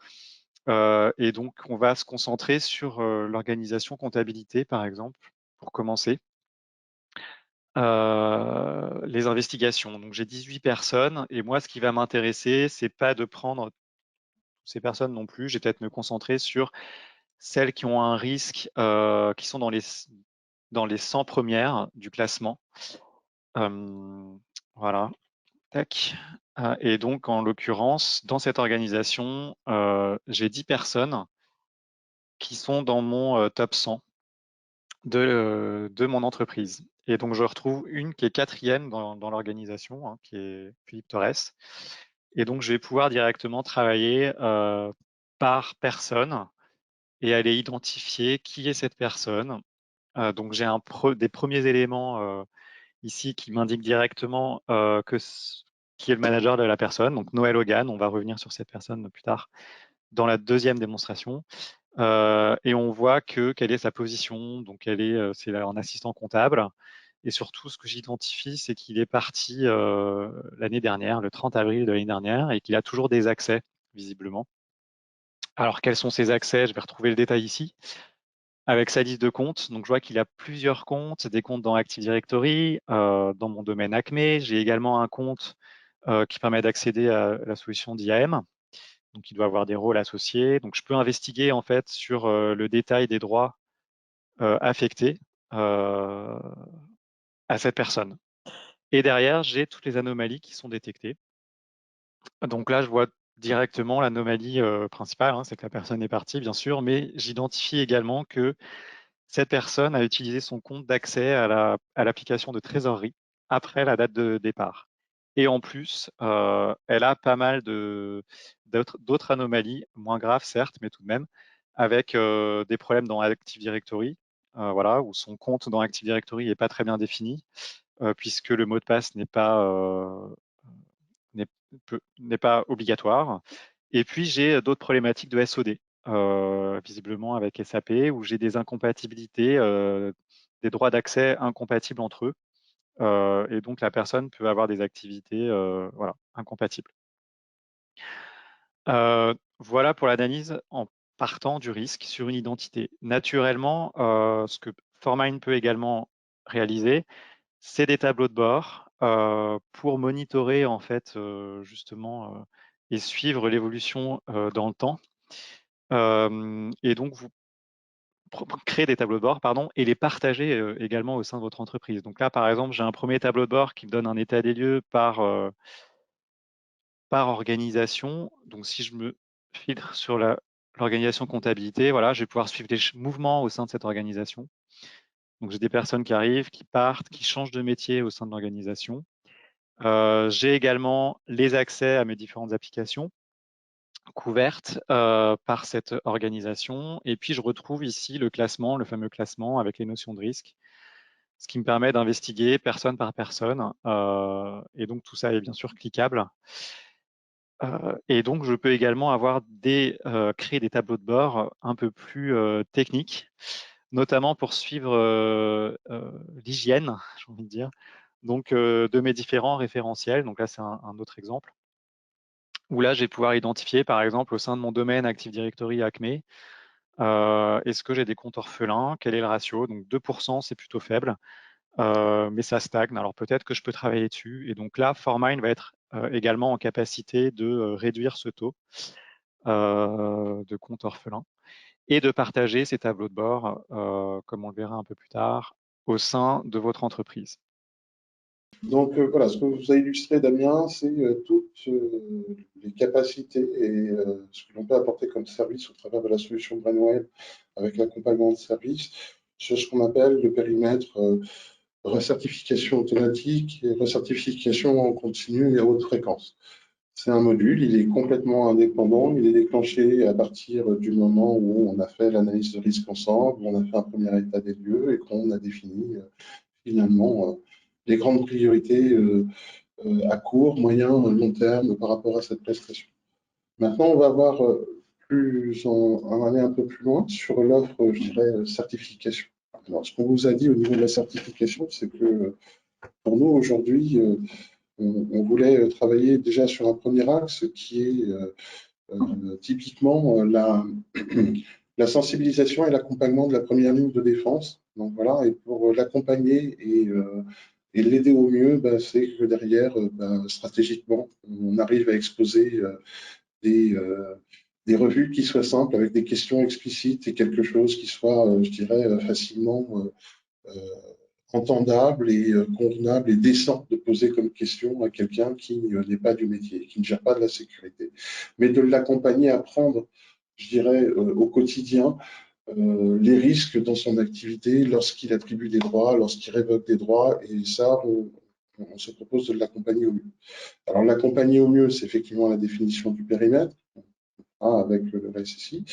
[SPEAKER 2] Et donc, on va se concentrer sur l'organisation comptabilité, par exemple, pour commencer. Les investigations. Donc, j'ai 18 personnes et moi, ce qui va m'intéresser, c'est pas de prendre ces personnes non plus. Je vais peut-être me concentrer sur celles qui ont un risque, qui sont dans les 100 premières du classement. Voilà. Tac. Et donc, en l'occurrence, dans cette organisation, j'ai 10 personnes qui sont dans mon top 100 de mon entreprise. Et donc, je retrouve une qui est quatrième dans l'organisation, qui est Philippe Torres. Et donc, je vais pouvoir directement travailler par personne et aller identifier qui est cette personne. Donc, j'ai des premiers éléments ici qui m'indiquent directement qui est le manager de la personne. Donc, Noël Hogan, on va revenir sur cette personne plus tard dans la deuxième démonstration. Et on voit quelle est sa position. Donc, c'est un assistant comptable. Et surtout, ce que j'identifie, c'est qu'il est parti l'année dernière, le 30 avril de l'année dernière, et qu'il a toujours des accès, visiblement. Alors, quels sont ces accès? Je vais retrouver le détail ici. Avec sa liste de comptes, donc je vois qu'il a plusieurs comptes, des comptes dans Active Directory, dans mon domaine Acme. J'ai également un compte qui permet d'accéder à la solution d'IAM. Donc, il doit avoir des rôles associés. Donc, je peux investiguer en fait sur le détail des droits affectés à cette personne. Et derrière, j'ai toutes les anomalies qui sont détectées. Donc là, je vois directement l'anomalie principale, c'est que la personne est partie, bien sûr, mais j'identifie également que cette personne a utilisé son compte d'accès à l'application de trésorerie après la date de départ. Et en plus, elle a pas mal d'autres anomalies, moins graves certes, mais tout de même, avec des problèmes dans Active Directory, voilà, où son compte dans Active Directory n'est pas très bien défini, puisque le mot de passe n'est pas obligatoire. Et puis, j'ai d'autres problématiques de SOD, visiblement avec SAP, où j'ai des incompatibilités, des droits d'accès incompatibles entre eux. Et donc, la personne peut avoir des activités voilà, incompatibles. Voilà pour l'analyse en partant du risque sur une identité. Naturellement, ce que ForMind peut également réaliser, c'est des tableaux de bord pour monitorer en fait justement et suivre l'évolution dans le temps. Et donc vous créer des tableaux de bord pardon, et les partager également au sein de votre entreprise. Donc là, par exemple, j'ai un premier tableau de bord qui me donne un état des lieux par organisation. Donc si je me filtre sur l'organisation comptabilité, voilà, je vais pouvoir suivre les mouvements au sein de cette organisation. Donc j'ai des personnes qui arrivent, qui partent, qui changent de métier au sein de l'organisation. J'ai également les accès à mes différentes applications couvertes par cette organisation. Et puis, je retrouve ici le classement, le fameux classement avec les notions de risque, ce qui me permet d'investiguer personne par personne. Et donc, tout ça est bien sûr cliquable. Et donc, je peux également créer des tableaux de bord un peu plus techniques, notamment pour suivre l'hygiène, j'ai envie de dire, donc de mes différents référentiels. Donc là, c'est un autre exemple où là, je vais pouvoir identifier, par exemple, au sein de mon domaine Active Directory Acme, est-ce que j'ai des comptes orphelins? Quel est le ratio? Donc 2%, c'est plutôt faible, mais ça stagne. Alors peut-être que je peux travailler dessus. Et donc là, ForMind va être également en capacité de réduire ce taux de comptes orphelins et de partager ces tableaux de bord, comme on le verra un peu plus tard, au sein de votre entreprise.
[SPEAKER 1] Donc voilà, ce que vous a illustré Damien, c'est toutes les capacités et ce que l'on peut apporter comme service au travers de la solution Brainwave avec l'accompagnement de service sur ce qu'on appelle le périmètre recertification automatique et recertification en continu et à haute fréquence. C'est un module, il est complètement indépendant, il est déclenché à partir du moment où on a fait l'analyse de risque ensemble, où on a fait un premier état des lieux et qu'on a défini finalement les grandes priorités à court, moyen, long terme par rapport à cette prestation. Maintenant, on va voir on va aller un peu plus loin sur l'offre, je dirais, certification. Alors, ce qu'on vous a dit au niveau de la certification, c'est que pour nous, aujourd'hui, on voulait travailler déjà sur un premier axe qui est typiquement la sensibilisation et l'accompagnement de la première ligne de défense. Donc voilà, et pour l'accompagner et l'aider au mieux, bah, c'est que derrière, bah, stratégiquement, on arrive à exposer des, euh, des revues qui soient simples, avec des questions explicites et quelque chose qui soit, je dirais, facilement entendable et convenable et décent de poser comme question à quelqu'un qui n'est pas du métier, qui ne gère pas de la sécurité, mais de l'accompagner à prendre, je dirais, au quotidien les risques dans son activité lorsqu'il attribue des droits, lorsqu'il révoque des droits, et ça, on se propose de l'accompagner au mieux. Alors, l'accompagner au mieux, c'est effectivement la définition du périmètre, hein, avec le RSSI,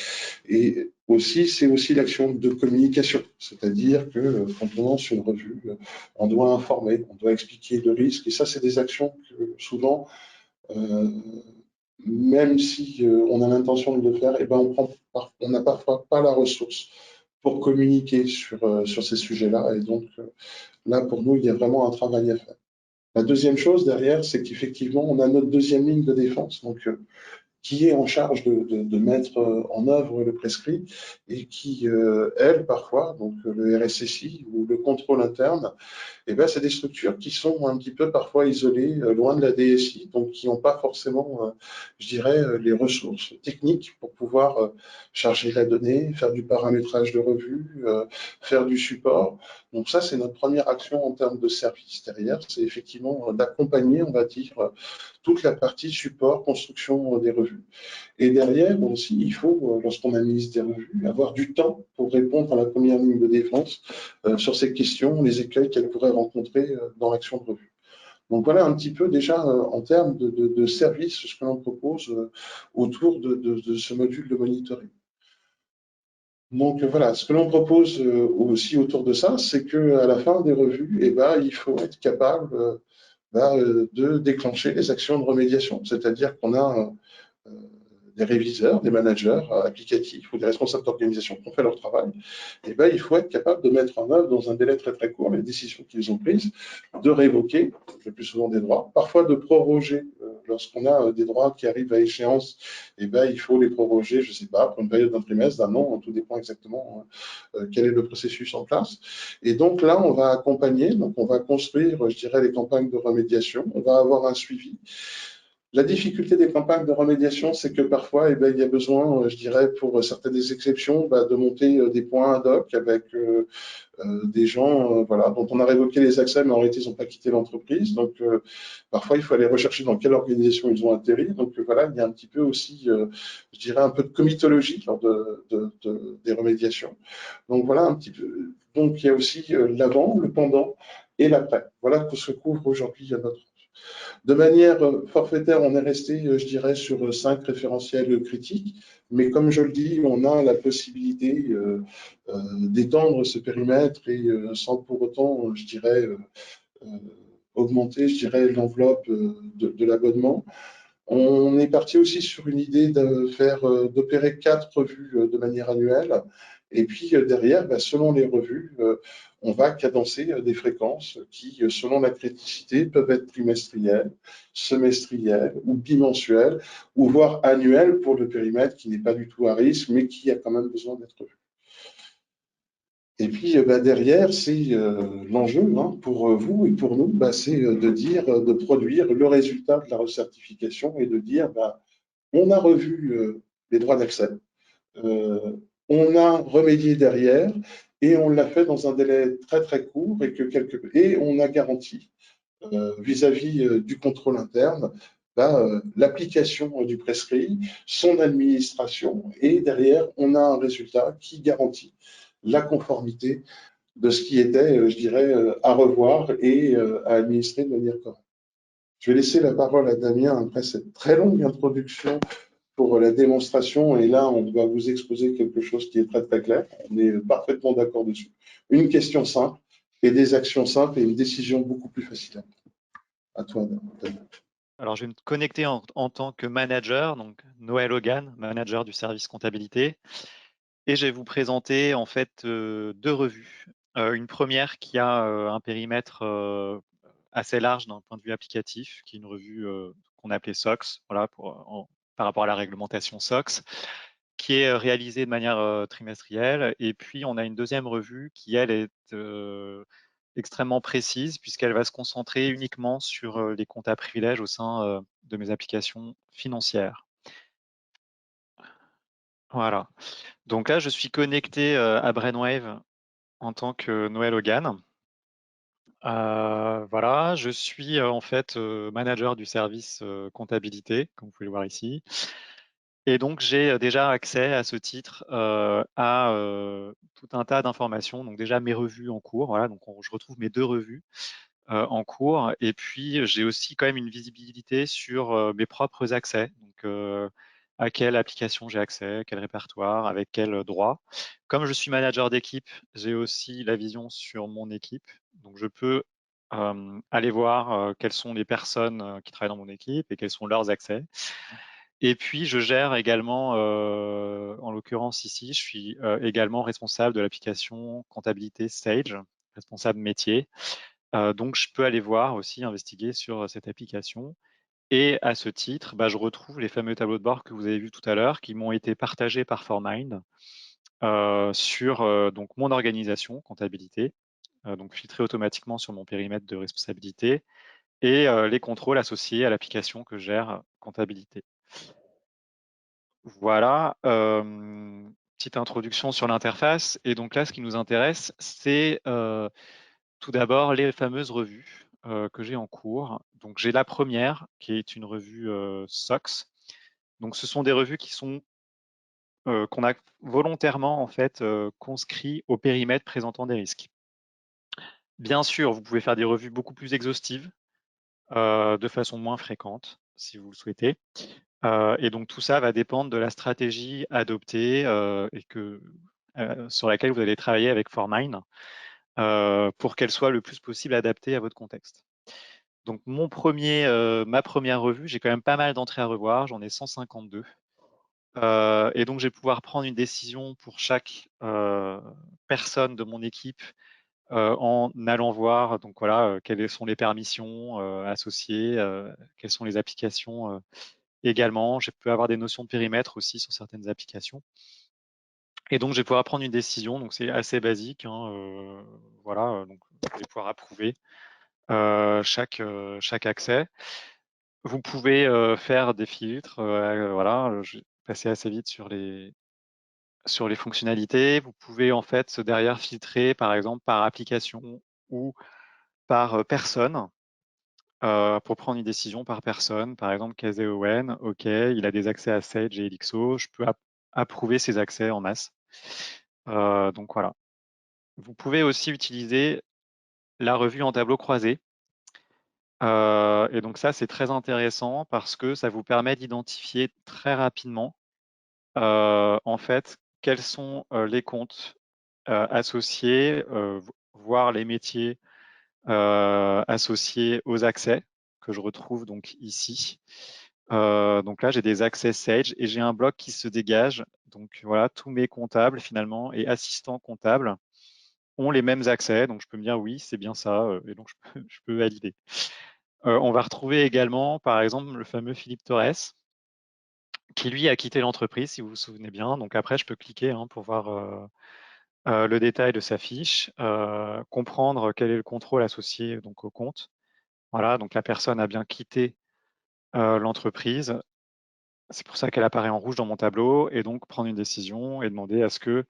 [SPEAKER 1] et aussi, c'est aussi l'action de communication, c'est-à-dire que quand on lance une revue, on doit informer, on doit expliquer le risque, et ça, c'est des actions que souvent, euh, même si on a l'intention de le faire, et ben on n'a parfois pas la ressource pour communiquer sur ces sujets-là. Et donc, là, pour nous, il y a vraiment un travail à faire. La deuxième chose derrière, c'est qu'effectivement, on a notre deuxième ligne de défense. Donc, qui est en charge de mettre en œuvre le prescrit et qui, elle, parfois, donc le RSSI ou le contrôle interne, eh ben, c'est des structures qui sont un petit peu parfois isolées, loin de la DSI, donc qui n'ont pas forcément, je dirais, les ressources techniques pour pouvoir charger la donnée, faire du paramétrage de revue, faire du support. Donc ça, c'est notre première action en termes de service. Derrière, c'est effectivement d'accompagner, on va dire, toute la partie support, construction des revues. Et derrière aussi, il faut, lorsqu'on analyse des revues, avoir du temps pour répondre à la première ligne de défense sur ces questions, les écueils qu'elle pourrait rencontrer dans l'action de revue. Donc voilà un petit peu déjà en termes de services ce que l'on propose autour de ce module de monitoring. Donc voilà, ce que l'on propose aussi autour de ça, c'est qu'à la fin des revues, eh ben, il faut être capable de déclencher les actions de remédiation. C'est-à-dire qu'on a euh, des réviseurs, des managers applicatifs ou des responsables d'organisation qui ont fait leur travail, eh ben, il faut être capable de mettre en œuvre dans un délai très très court les décisions qu'ils ont prises, de révoquer le plus souvent des droits, parfois de proroger lorsqu'on a des droits qui arrivent à échéance, eh ben, il faut les proroger, je ne sais pas, pour une période d'un trimestre, d'un an, tout dépend exactement quel est le processus en place. Et donc là, on va accompagner, donc on va construire, je dirais, les campagnes de remédiation, on va avoir un suivi. La difficulté des campagnes de remédiation, c'est que parfois, eh ben, il y a besoin, je dirais, pour certaines exceptions, bah, de monter des points ad hoc avec des gens voilà, dont on a révoqué les accès, mais en réalité, ils n'ont pas quitté l'entreprise. Donc, parfois, il faut aller rechercher dans quelle organisation ils ont atterri. Donc, voilà, il y a un petit peu aussi, je dirais, un peu de comitologie lors des remédiations. Donc, voilà un petit peu. Donc, il y a aussi l'avant, le pendant et l'après. Voilà ce que couvre aujourd'hui notre. De manière forfaitaire, on est resté, je dirais, sur 5 référentiels critiques, mais comme je le dis, on a la possibilité d'étendre ce périmètre et sans pour autant, je dirais, euh, augmenter, je dirais, l'enveloppe de l'abonnement. On est parti aussi sur une idée d'opérer 4 revues de manière annuelle. Et puis derrière, bah, selon les revues, on va cadencer des fréquences qui, selon la criticité, peuvent être trimestrielles, semestrielles ou bimensuelles, ou voire annuelles pour le périmètre qui n'est pas du tout à risque, mais qui a quand même besoin d'être vu. Et puis bah, derrière, c'est l'enjeu hein, pour vous et pour nous, bah, c'est de dire, de produire le résultat de la recertification et de dire, bah, on a revu les droits d'accès, euh, on a remédié derrière et on l'a fait dans un délai très très court et on a garanti vis-à-vis du contrôle interne, l'application du prescrit, son administration, et derrière, on a un résultat qui garantit la conformité de ce qui était, je dirais, à revoir et à administrer de manière correcte. Je vais laisser la parole à Damien après cette très longue introduction pour la démonstration. Et là, on va vous exposer quelque chose qui est très très clair. On est parfaitement d'accord dessus. Une question simple et des actions simples et une décision beaucoup plus facile. À toi, Damien.
[SPEAKER 2] Alors, je vais me connecter en tant que manager, donc Noël Hogan, manager du service comptabilité. Et je vais vous présenter en fait deux revues. Une première qui a un périmètre assez large d'un point de vue applicatif, qui est une revue qu'on appelait SOX, voilà, par rapport à la réglementation SOX, qui est réalisée de manière trimestrielle. Et puis, on a une deuxième revue qui, elle, est extrêmement précise, puisqu'elle va se concentrer uniquement sur les comptes à privilèges au sein de mes applications financières. Voilà. Donc là, je suis connecté à Brainwave en tant que Noël Hogan. Voilà, je suis en fait manager du service comptabilité, comme vous pouvez le voir ici. Et donc, j'ai déjà accès à ce titre à tout un tas d'informations. Donc déjà mes revues en cours, voilà, donc je retrouve mes deux revues en cours. Et puis, j'ai aussi quand même une visibilité sur mes propres accès. Donc, à quelle application j'ai accès, quel répertoire, avec quel droit. Comme je suis manager d'équipe, j'ai aussi la vision sur mon équipe. Donc, je peux aller voir quelles sont les personnes qui travaillent dans mon équipe et quels sont leurs accès. Et puis, je gère également, en l'occurrence ici, je suis également responsable de l'application comptabilité Sage, responsable métier. Donc, je peux aller voir aussi, investiguer sur cette application. Et à ce titre, je retrouve les fameux tableaux de bord que vous avez vus tout à l'heure, qui m'ont été partagés par ForMind sur donc mon organisation comptabilité, donc filtré automatiquement sur mon périmètre de responsabilité, et les contrôles associés à l'application que je gère comptabilité. Voilà, petite introduction sur l'interface. Et donc là, ce qui nous intéresse, c'est tout d'abord les fameuses revues que j'ai en cours. Donc j'ai la première, qui est une revue SOX. Donc ce sont des revues qui sont qu'on a volontairement en fait conscrit au périmètre présentant des risques. Bien sûr, vous pouvez faire des revues beaucoup plus exhaustives, de façon moins fréquente, si vous le souhaitez. Et donc tout ça va dépendre de la stratégie adoptée sur laquelle vous allez travailler avec ForMind pour qu'elle soit le plus possible adaptée à votre contexte. Donc ma première revue, j'ai quand même pas mal d'entrées à revoir, j'en ai 152. Et donc je vais pouvoir prendre une décision pour chaque personne de mon équipe en allant voir donc voilà quelles sont les permissions associées, quelles sont les applications également. Je peux avoir des notions de périmètre aussi sur certaines applications. Et donc je vais pouvoir prendre une décision. Donc c'est assez basique, hein, voilà. Donc je vais pouvoir approuver chaque accès. Vous pouvez faire des filtres. Voilà, je vais passer assez vite sur les fonctionnalités. Vous pouvez en fait derrière filtrer par exemple par application ou par personne pour prendre une décision par personne. Par exemple, Kazé Owen, OK, il a des accès à Sage et Elixo. Je peux approuver ces accès en masse. Donc voilà. Vous pouvez aussi utiliser la revue en tableau croisé. Et donc ça, c'est très intéressant parce que ça vous permet d'identifier très rapidement en fait quels sont les comptes associés, voire les métiers associés aux accès que je retrouve donc ici. Donc là, j'ai des accès Sage et j'ai un bloc qui se dégage. Donc voilà, tous mes comptables finalement et assistants comptables ont les mêmes accès. Donc je peux me dire oui, c'est bien ça, et donc je peux valider. On va retrouver également, par exemple, le fameux Philippe Torres, qui lui a quitté l'entreprise, si vous vous souvenez bien. Donc après, je peux cliquer pour voir le détail de sa fiche, comprendre quel est le contrôle associé donc au compte. Voilà, donc la personne a bien quitté l'entreprise. C'est pour ça qu'elle apparaît en rouge dans mon tableau, et donc prendre une décision et demander à ce que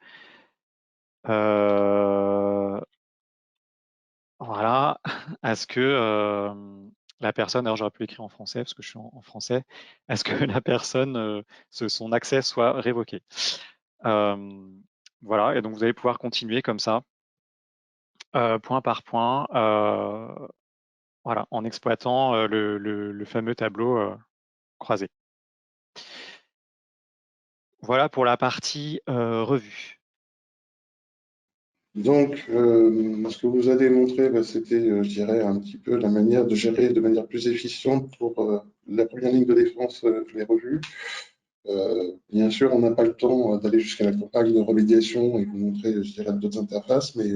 [SPEAKER 2] voilà, à ce que la personne, alors j'aurais pu l'écrire en français parce que je suis en français, à ce que la personne, son accès soit révoqué. Voilà, et donc vous allez pouvoir continuer comme ça, point par point, voilà, en exploitant le fameux tableau croisé. Voilà pour la partie revue.
[SPEAKER 1] Donc, ce que vous avez montré, bah, c'était, je dirais, un petit peu la manière de gérer de manière plus efficiente pour la première ligne de défense, les revues. Bien sûr, on n'a pas le temps d'aller jusqu'à la campagne de remédiation et vous montrer, je dirais, d'autres interfaces, mais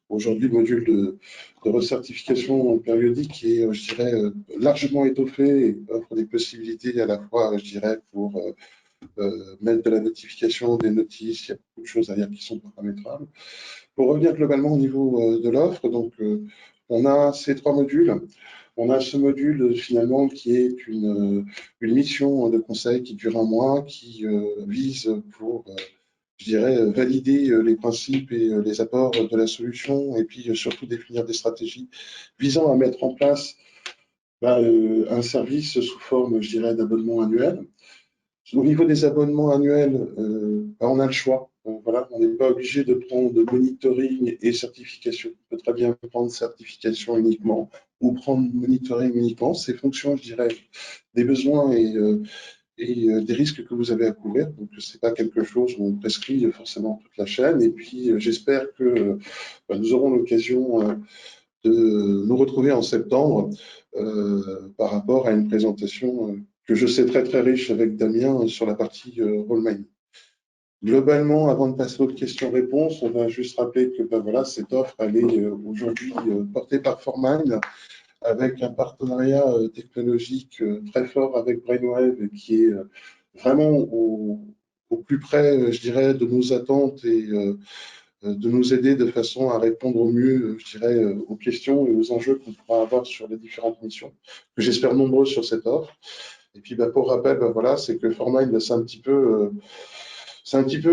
[SPEAKER 1] aujourd'hui, le module de recertification périodique est, je dirais, largement étoffé et offre des possibilités à la fois, je dirais, pour mettre de la notification, des notices, il y a beaucoup de choses derrière qui sont paramétrables. Pour revenir globalement au niveau de l'offre, donc on a ces trois modules. On a ce module finalement qui est une mission de conseil qui dure un mois, qui vise pour, je dirais, valider les principes et les apports de la solution et puis surtout définir des stratégies visant à mettre en place un service sous forme, je dirais, d'abonnement annuel. Au niveau des abonnements annuels, on a le choix. Voilà, on n'est pas obligé de prendre monitoring et certification. On peut très bien prendre certification uniquement ou prendre monitoring uniquement. C'est fonction, je dirais, des besoins et des risques que vous avez à couvrir. Donc, ce n'est pas quelque chose où on prescrit forcément toute la chaîne. Et puis, j'espère que nous aurons l'occasion de nous retrouver en septembre par rapport à une présentation que je sais très très riche avec Damien sur la partie role mining. Globalement, avant de passer aux questions-réponses, on va juste rappeler que voilà, cette offre elle est aujourd'hui portée par Formine avec un partenariat technologique très fort avec Brainwave qui est vraiment au plus près, je dirais, de nos attentes et de nous aider de façon à répondre au mieux, je dirais, aux questions et aux enjeux qu'on pourra avoir sur les différentes missions, que j'espère nombreuses sur cette offre. Et puis, pour rappel, voilà, c'est que Formine, c'est un petit peu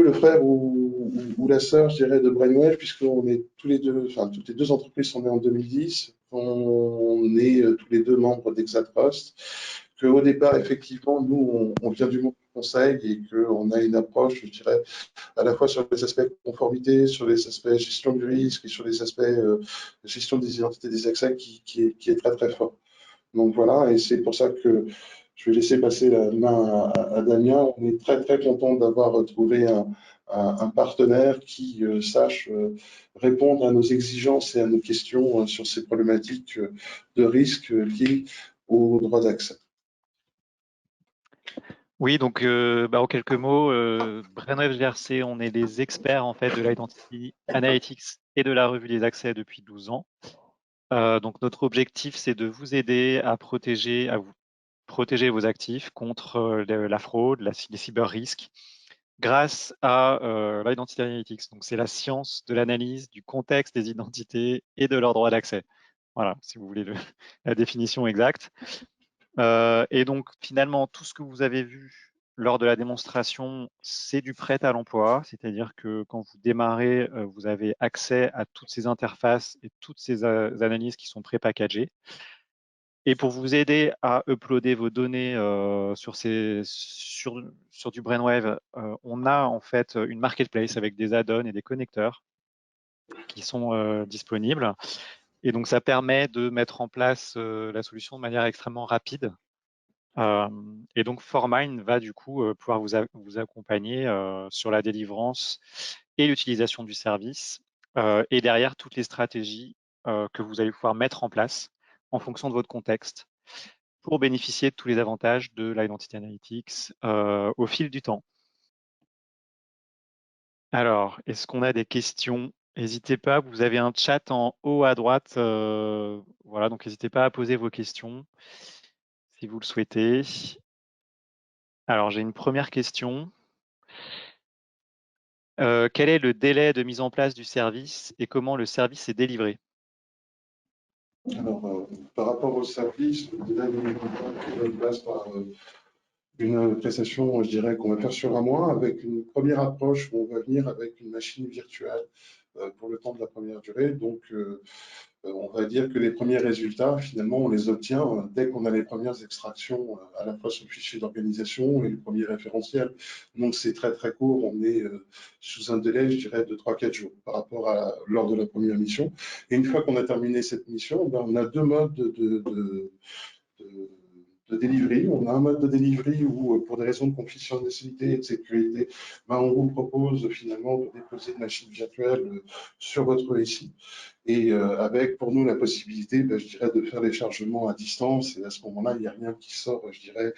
[SPEAKER 1] le frère ou la sœur, je dirais, de Brainwave, puisqu'on est tous les deux, enfin, toutes les deux entreprises sont nées en 2010. On est tous les deux membres d'Exatrust. Qu'au départ, effectivement, nous, on vient du monde du conseil et qu'on a une approche, je dirais, à la fois sur les aspects conformité, sur les aspects gestion du risque et sur les aspects gestion des identités des accès qui est très, très fort. Donc voilà, et c'est pour ça que je vais laisser passer la main à Damien. On est très, très content d'avoir trouvé un partenaire qui sache répondre à nos exigences et à nos questions sur ces problématiques de risque liées aux droits d'accès.
[SPEAKER 2] Oui, donc en quelques mots, Brainwave GRC, on est des experts en fait de l'identity analytics et de la revue des accès depuis 12 ans. Donc notre objectif, c'est de vous aider à vous protéger vos actifs contre la fraude, les cyber-risques, grâce à l'identity analytics. Donc c'est la science de l'analyse du contexte des identités et de leurs droits d'accès. Voilà, si vous voulez la définition exacte. Et donc, finalement, tout ce que vous avez vu lors de la démonstration, c'est du prêt à l'emploi, c'est-à-dire que quand vous démarrez, vous avez accès à toutes ces interfaces et toutes ces analyses qui sont pré-packagées. Et pour vous aider à uploader vos données sur du Brainwave, on a en fait une marketplace avec des add-ons et des connecteurs qui sont disponibles. Et donc, ça permet de mettre en place la solution de manière extrêmement rapide. Et donc, Formine va du coup pouvoir vous accompagner sur la délivrance et l'utilisation du service et derrière toutes les stratégies que vous allez pouvoir mettre en place en fonction de votre contexte pour bénéficier de tous les avantages de l'Identity Analytics au fil du temps. Alors, est-ce qu'on a des questions? N'hésitez pas, vous avez un chat en haut à droite. Voilà, donc n'hésitez pas à poser vos questions si vous le souhaitez. Alors, j'ai une première question. Quel est le délai de mise en place du service et comment le service est délivré?
[SPEAKER 1] Alors, par rapport au service, déjà, il passe par une prestation, je dirais, qu'on va faire sur un mois avec une première approche où on va venir avec une machine virtuelle pour le temps de la première durée. Donc, on va dire que les premiers résultats, finalement, on les obtient dès qu'on a les premières extractions, à la fois sur le fichier d'organisation et le premier référentiel. Donc, c'est très, très court. On est sous un délai, je dirais, de 3-4 jours par rapport à lors de la première mission. Et une fois qu'on a terminé cette mission, ben, on a deux modes de delivery. On a un mode de delivery où, pour des raisons de confidentialité et de sécurité, ben, on vous propose finalement de déposer une machine virtuelle sur votre SI. Et avec pour nous la possibilité, ben, je dirais, de faire les chargements à distance. Et à ce moment-là, il n'y a rien qui sort, je dirais,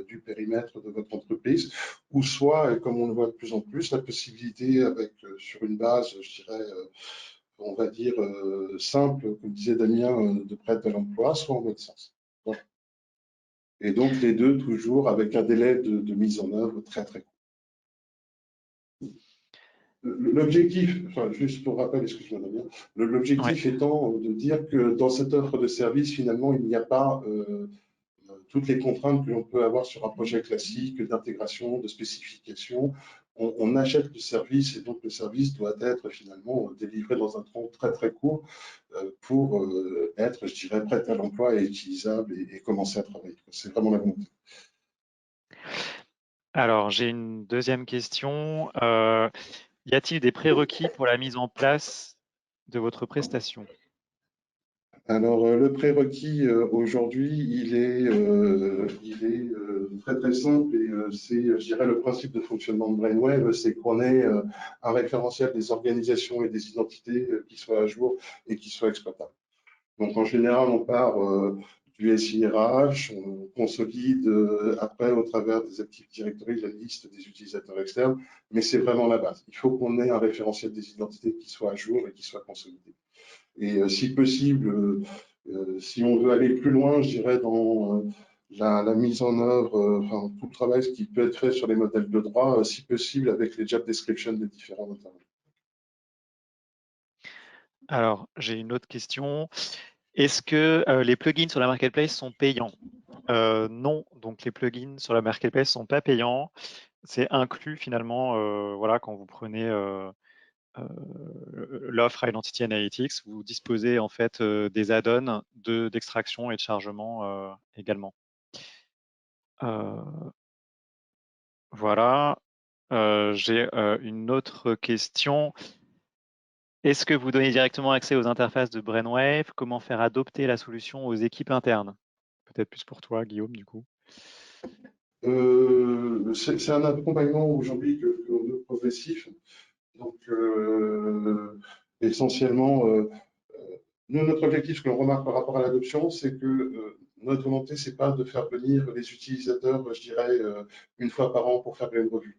[SPEAKER 1] du périmètre de votre entreprise. Ou soit, et comme on le voit de plus en plus, la possibilité avec sur une base, je dirais, on va dire simple, comme disait Damien, de prêt à l'emploi, soit en mode sens. Voilà. Et donc les deux toujours avec un délai de mise en œuvre très très court. L'objectif, enfin, juste pour rappel, excuse-moi Damien, l'objectif étant de dire que dans cette offre de service, finalement, il n'y a pas toutes les contraintes que l'on peut avoir sur un projet classique d'intégration, de spécification. On achète le service et donc le service doit être finalement délivré dans un temps très très court pour être, je dirais, prêt à l'emploi et utilisable et commencer à travailler. C'est vraiment la volonté.
[SPEAKER 2] Alors, j'ai une deuxième question. Y a-t-il des prérequis pour la mise en place de votre prestation?
[SPEAKER 1] Alors, le prérequis aujourd'hui, il est très très simple et c'est, je dirais, le principe de fonctionnement de Brainwave, c'est qu'on ait un référentiel des organisations et des identités qui soit à jour et qui soit exploitable. Donc, en général, on part du SIRH, on consolide après au travers des Active Directory la liste des utilisateurs externes, mais c'est vraiment la base. Il faut qu'on ait un référentiel des identités qui soit à jour et qui soit consolidé. Et si possible, si on veut aller plus loin, je dirais dans la mise en œuvre, enfin, tout le travail qui peut être fait sur les modèles de droit, si possible avec les job descriptions des différents intervenants.
[SPEAKER 2] Alors, j'ai une autre question. Est-ce que les plugins sur la marketplace sont payants? Non, donc les plugins sur la marketplace ne sont pas payants. C'est inclus finalement, voilà, quand vous prenez l'offre Identity Analytics, vous disposez en fait des add-ons d'extraction et de chargement également. Voilà. J'ai une autre question. Est-ce que vous donnez directement accès aux interfaces de Brainwave? Comment faire adopter la solution aux équipes internes? Peut-être plus pour toi, Guillaume, du coup.
[SPEAKER 1] C'est un accompagnement aujourd'hui que l'on veut progressif. Donc, essentiellement, nous, notre objectif, ce que l'on remarque par rapport à l'adoption, c'est que notre volonté, c'est pas de faire venir les utilisateurs, je dirais, une fois par an pour faire une revue.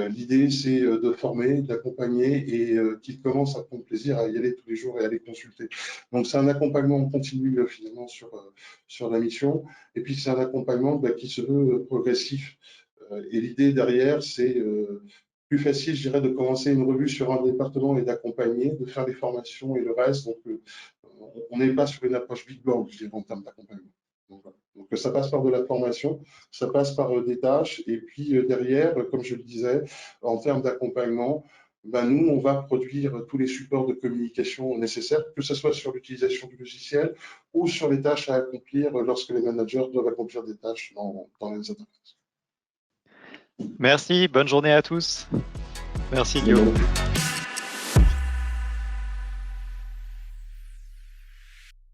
[SPEAKER 1] L'idée, c'est de former, d'accompagner et qu'ils commencent à prendre plaisir à y aller tous les jours et à les consulter. Donc, c'est un accompagnement continu finalement sur la mission. Et puis, c'est un accompagnement qui se veut progressif. Et l'idée derrière, c'est plus facile, je dirais, de commencer une revue sur un département et d'accompagner, de faire des formations et le reste. Donc, on n'est pas sur une approche big bang, je dirais, en termes d'accompagnement. Donc, voilà. Donc, ça passe par de la formation, ça passe par des tâches, et puis derrière, comme je le disais, en termes d'accompagnement, ben, nous, on va produire tous les supports de communication nécessaires, que ce soit sur l'utilisation du logiciel ou sur les tâches à accomplir lorsque les managers doivent accomplir des tâches dans les interfaces.
[SPEAKER 2] Merci, bonne journée à tous. Merci Guillaume.